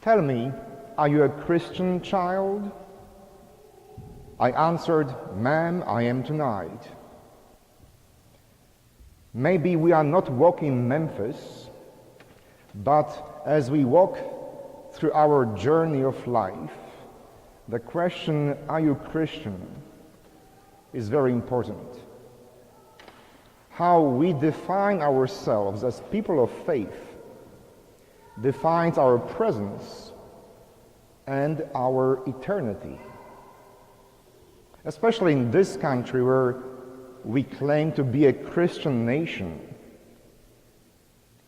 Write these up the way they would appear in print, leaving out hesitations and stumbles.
"Tell me, are you a Christian child?" I answered, "Ma'am, I am tonight." Maybe we are not walking Memphis, but as we walk through our journey of life, the question, "Are you Christian?" is very important. How we define ourselves as people of faith defines our presence and our eternity. Especially in this country where we claim to be a Christian nation,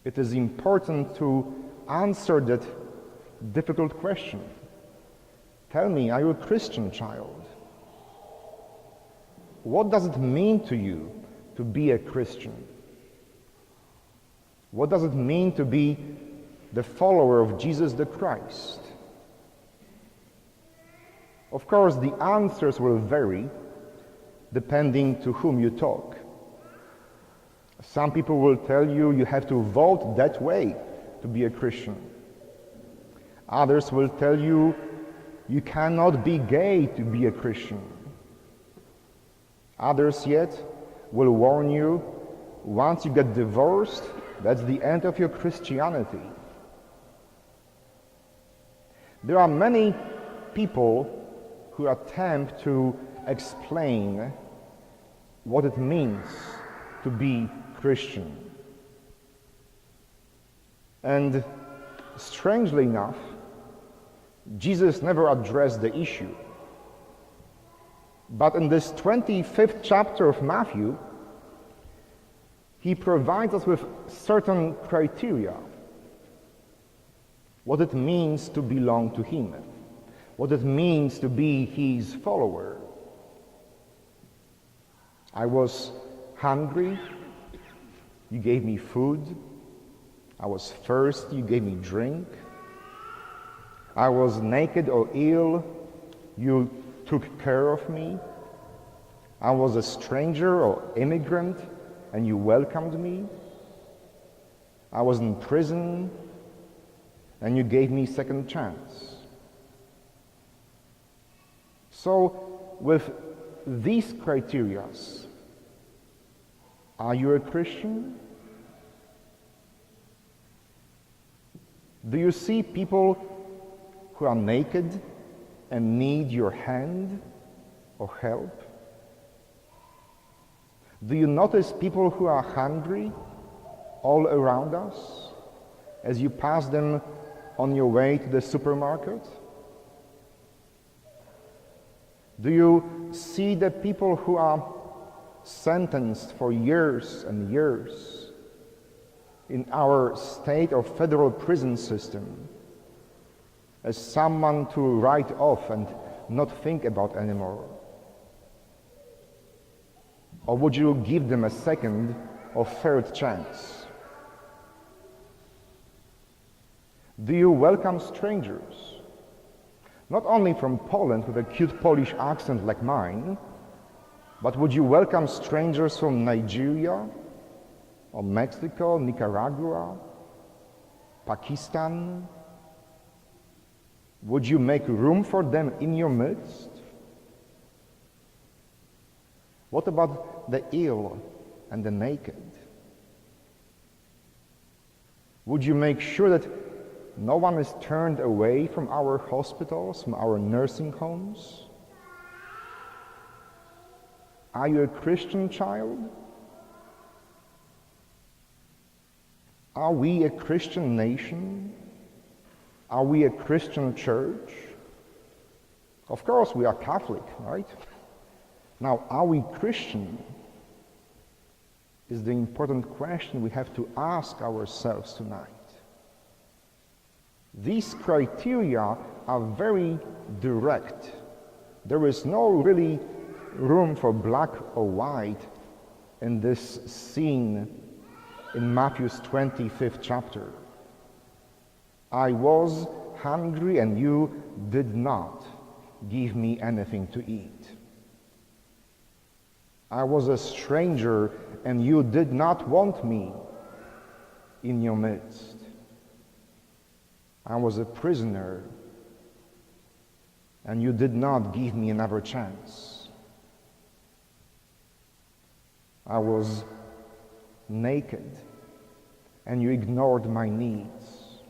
it is important to answer that difficult question. Tell me, are you a Christian child? What does it mean to you to be a Christian? What does it mean to be the follower of Jesus the Christ? Of course, the answers will vary depending to whom you talk. Some people will tell you you have to vote that way to be a Christian. Others will tell you you cannot be gay to be a Christian. Others yet will warn you, once you get divorced, that's the end of your Christianity. There are many people who attempt to explain what it means to be Christian. And strangely enough, Jesus never addressed the issue. But in this 25th chapter of Matthew, he provides us with certain criteria. What it means to belong to him. What it means to be his follower. I was hungry, you gave me food. I was thirsty, you gave me drink. I was naked or ill, you took care of me. I was a stranger or immigrant, and you welcomed me. I was in prison, and you gave me second chance. So, with these criteria, are you a Christian? Do you see people who are naked and need your hand or help? Do you notice people who are hungry all around us as you pass them on your way to the supermarket? Do you see the people who are sentenced for years and years in our state or federal prison system as someone to write off and not think about anymore? Or would you give them a second or third chance? Do you welcome strangers? Not only from Poland with a cute Polish accent like mine, but would you welcome strangers from Nigeria, or Mexico, Nicaragua, Pakistan? Would you make room for them in your midst? What about the ill and the naked? Would you make sure that no one is turned away from our hospitals, from our nursing homes? Are you a Christian child? Are we a Christian nation? Are we a Christian church? Of course we are Catholic, right? Now, are we Christian? Is the important question we have to ask ourselves tonight. These criteria are very direct. There is no really room for black or white in this scene in Matthew's 25th chapter. I was hungry and you did not give me anything to eat. I was a stranger and you did not want me in your midst. I was a prisoner, and you did not give me another chance. I was naked, and you ignored my needs.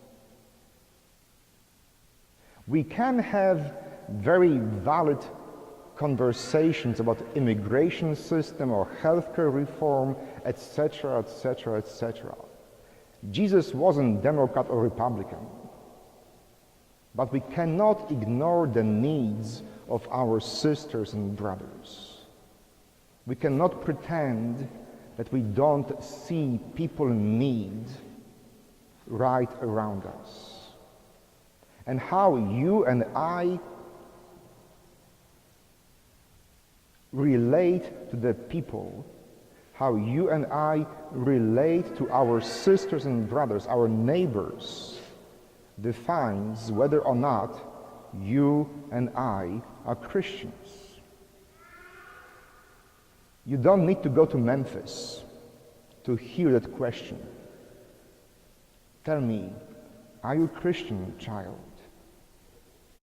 We can have very valid conversations about immigration system or healthcare reform, etc., etc., etc. Jesus wasn't Democrat or Republican. But we cannot ignore the needs of our sisters and brothers. We cannot pretend that we don't see people in need right around us. And how you and I relate to the people, how you and I relate to our sisters and brothers, our neighbors, defines whether or not you and I are Christians. You don't need to go to Memphis to hear that question. Tell me, are you a Christian, child?